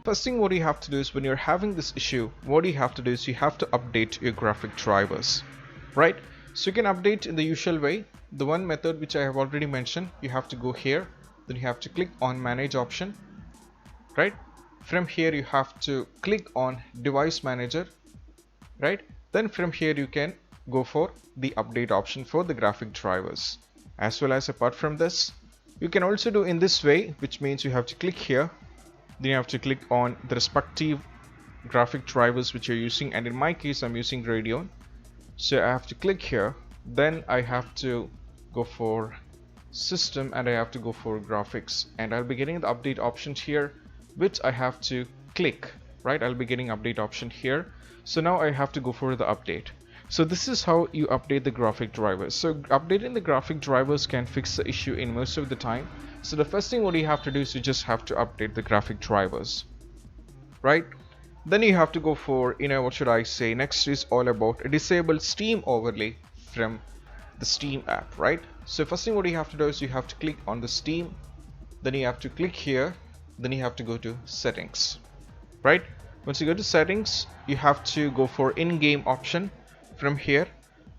First thing what you have to do is when you're having this issue, what you have to do is you have to update your graphic drivers, right? So you can update in the usual way. The one method which I have already mentioned, you have to go here, then you have to click on manage option, right? From here you have to click on device manager, right? Then from here you can go for the update option for the graphic drivers. As well as apart from this, you can also do in this way, which means you have to click here, then you have to click on the respective graphic drivers which you're using, and in my case I'm using Radeon, so I have to click here, then I have to go for system and I have to go for graphics, and I'll be getting the update options here, which I have to click, right? I'll be getting update option here, so now I have to go for the update. So this is how you update the graphic drivers. So updating the graphic drivers can fix the issue in most of the time. So the first thing what you have to do is you just have to update the graphic drivers, right? Then you have to go for, what should I say, next is all about a disable Steam overlay from the Steam app, right? So first thing what you have to do is you have to click on the Steam, then you have to click here, then you have to go to settings, right? Once you go to settings, you have to go for in-game option from here.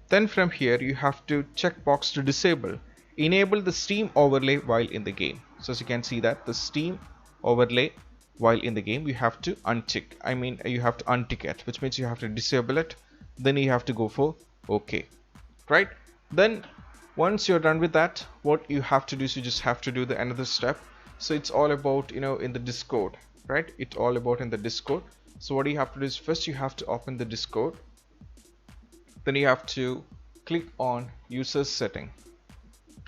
Then from here you have to check box to enable the Steam overlay while in the game. So as you can see that the Steam overlay while in the game, you have to untick, you have to untick it, which means you have to disable it. Then you have to go for OK, right? Then once you're done with that, what you have to do is you just have to do the another step. So it's all about, in the Discord, right? It's all about in the Discord. So what you have to do is first you have to open the Discord, then you have to click on user setting,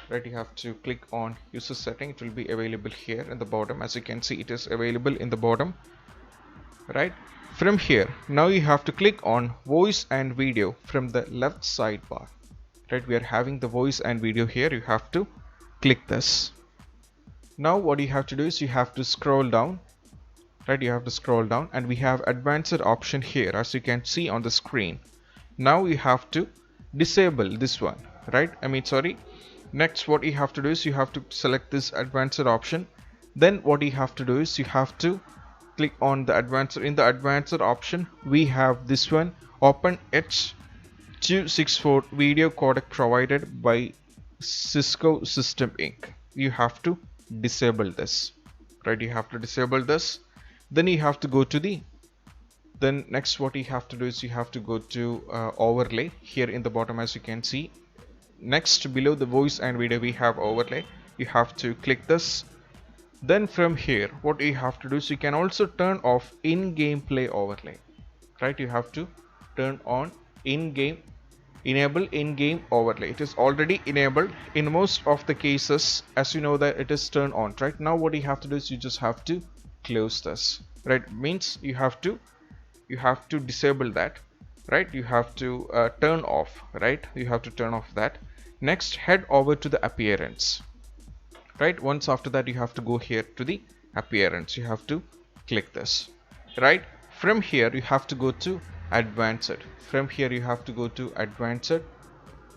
right? You have to click on user setting. It will be available here in the bottom. As you can see, it is available in the bottom, right? From here, now you have to click on voice and video from the left sidebar, right? We are having the voice and video here. You have to click this. Now what you have to do is you have to scroll down, right? You have to scroll down, and we have advanced option here, as you can see on the screen. Now you have to disable this one, right? Next what you have to do is you have to select this advanced option. Then what you have to do is you have to click on the advanced. In the advanced option we have this one, Open H.264 video codec provided by Cisco System Inc. You have to disable this, right? You have to disable this. Then you have to go to the next what you have to do is you have to go to overlay here in the bottom. As you can see, next below the voice and video we have overlay. You have to click this. Then from here what you have to do is you can also turn off in-game play overlay, right? You have to turn on in-game, enable in-game overlay. It is already enabled in most of the cases, as you know that it is turned on. Right now what you have to do is you just have to close this, right? Means you have to disable that, right? You have to turn off, right? You have to turn off that. Next, head over to the appearance, right? Once after that you have to go here to the appearance. You have to click this, right? From here you have to go to advanced. From here you have to go to advanced,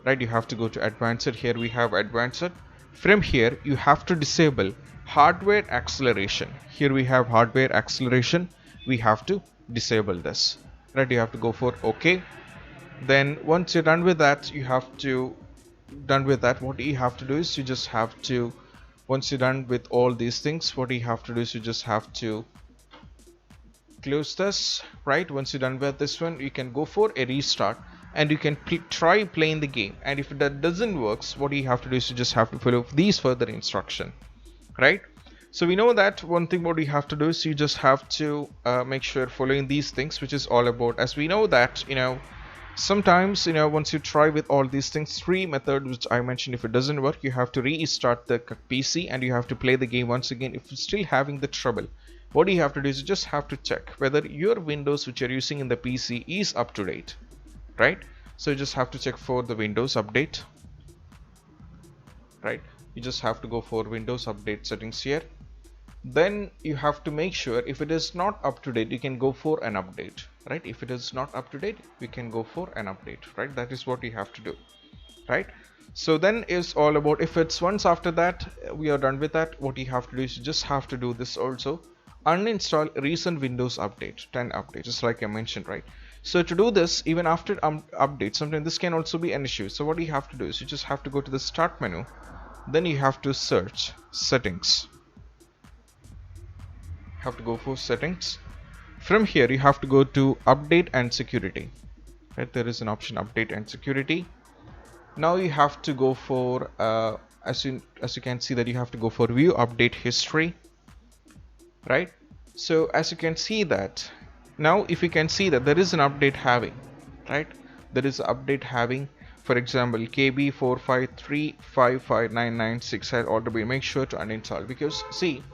right? You have to go to advanced. Here we have advanced. From here you have to disable hardware acceleration. Here we have hardware acceleration. We have to disable this, right? You have to go for OK. Then once you're done with that, what you have to do is you just have to, once you're done with all these things, what you have to do is you just have to close this, right? Once you're done with this one, you can go for a restart and you can try playing the game. And if that doesn't work, what you have to do is you just have to follow these further instruction, right? So we know that one thing what you have to do is you just have to make sure following these things, which is all about, as we know that sometimes once you try with all these things, 3 methods which I mentioned, if it doesn't work, you have to restart the PC and you have to play the game once again. If you're still having the trouble, what you have to do is you just have to check whether your Windows which you're using in the PC is up to date, right? So you just have to check for the Windows update, right? You just have to go for Windows update settings here. Then you have to make sure if it is not up to date, you can go for an update, right? If it is not up to date, we can go for an update, right? That is what you have to do, right? So then is all about, if it's once after that we are done with that, what you have to do is you just have to do this also, uninstall recent Windows update 10 update, just like I mentioned, right? So to do this, even after update, sometimes this can also be an issue. So what you have to do is you just have to go to the start menu, then you have to search settings. Have to go for settings. From here you have to go to update and security, right? There is an option update and security. Now you have to go for as you can see that you have to go for view update history, right? So as you can see that now, if you can see that there is an update having, right? There is an update having, for example, KB453559996 had already. Make sure to uninstall, because see,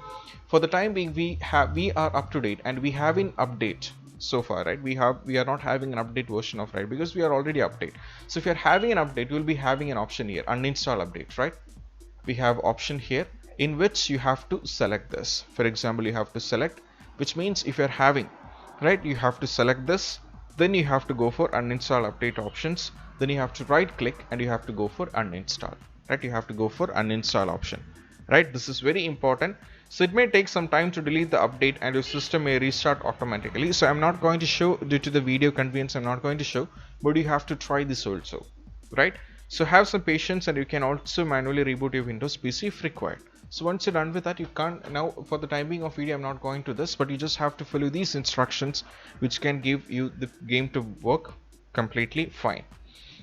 for the time being we are up to date and we have an update so far, right? We are not having an update version of, right, because we are already update. So if you are having an update, you will be having an option here, uninstall update, right? We have option here in which you have to select this. For example, you have to select, which means if you're having, right, you have to select this, then you have to go for uninstall update options, then you have to right click and you have to go for uninstall, right? You have to go for uninstall option, right? This is very important. So it may take some time to delete the update and your system may restart automatically. So I'm not going to show, due to the video convenience, I'm not going to show, but you have to try this also, right? So have some patience, and you can also manually reboot your Windows PC if required. So once you're done with that, you can't, now for the time being of video I'm not going to this, but you just have to follow these instructions which can give you the game to work completely fine.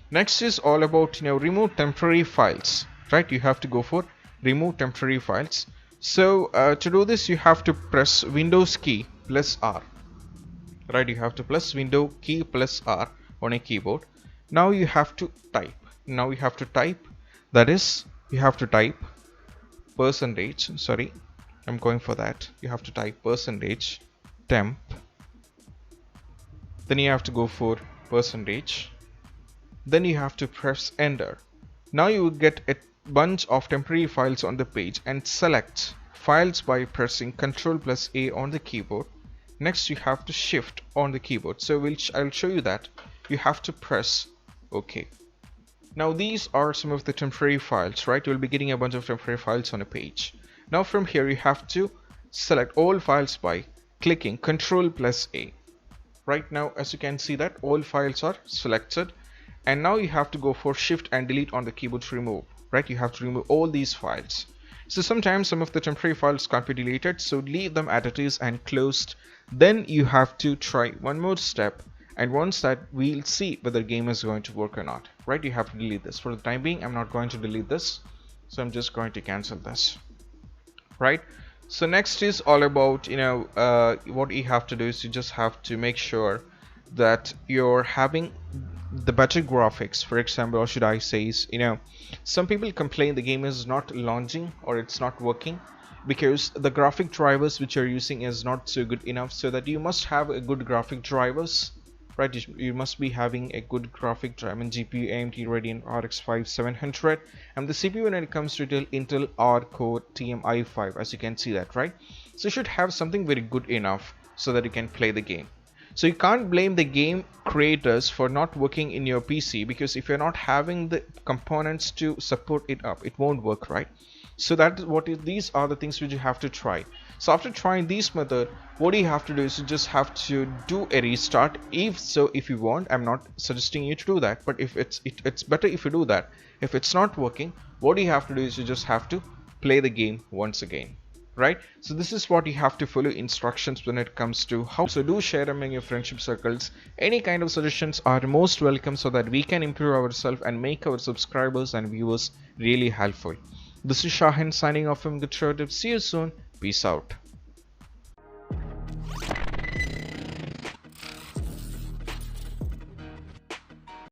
Next is all about, remove temporary files, right? You have to go for remove temporary files. So to do this you have to press Windows key plus R, right? You have to press Window key plus R on a keyboard. Now you have to type. That is, you have to type percentage, sorry, I'm going for that. You have to type percentage temp, then you have to go for percentage, then you have to press enter. Now you will get a bunch of temporary files on the page, and select files by pressing Ctrl plus A on the keyboard. Next you have to shift on the keyboard. So I'll show you that. You have to press OK. Now these are some of the temporary files, right? You'll be getting a bunch of temporary files on a page. Now from here you have to select all files by clicking Ctrl plus A. Right now, as you can see that all files are selected, and now you have to go for Shift and Delete on the keyboard to remove, right? You have to remove all these files. So sometimes some of the temporary files can't be deleted, so leave them as it is and closed. Then you have to try one more step, and once that, we'll see whether the game is going to work or not, right? You have to delete this. For the time being I'm not going to delete this, so I'm just going to cancel this, right? So next is all about, what you have to do is you just have to make sure that you're having the better graphics. For example, or should I say is, some people complain the game is not launching or it's not working because the graphic drivers which you're using is not so good enough. So that you must have a good graphic drivers, right? You must be having a good graphic driver, GPU AMD Radeon RX 5700, and the CPU when it comes to Intel R Core TM i5, as you can see that, right? So you should have something very good enough so that you can play the game. So you can't blame the game creators for not working in your PC, because if you're not having the components to support it up, it won't work, right? So these are the things which you have to try. So after trying this method, what you have to do is you just have to do a restart. If you want, I'm not suggesting you to do that, but if it's better if you do that. If it's not working, what you have to do is you just have to play the game once again, right? So this is what you have to follow instructions when it comes to how. So do share among your friendship circles. Any kind of suggestions are most welcome, so that we can improve ourselves and make our subscribers and viewers really helpful. This is Shahin signing off from Good Tips. See you soon. Peace out.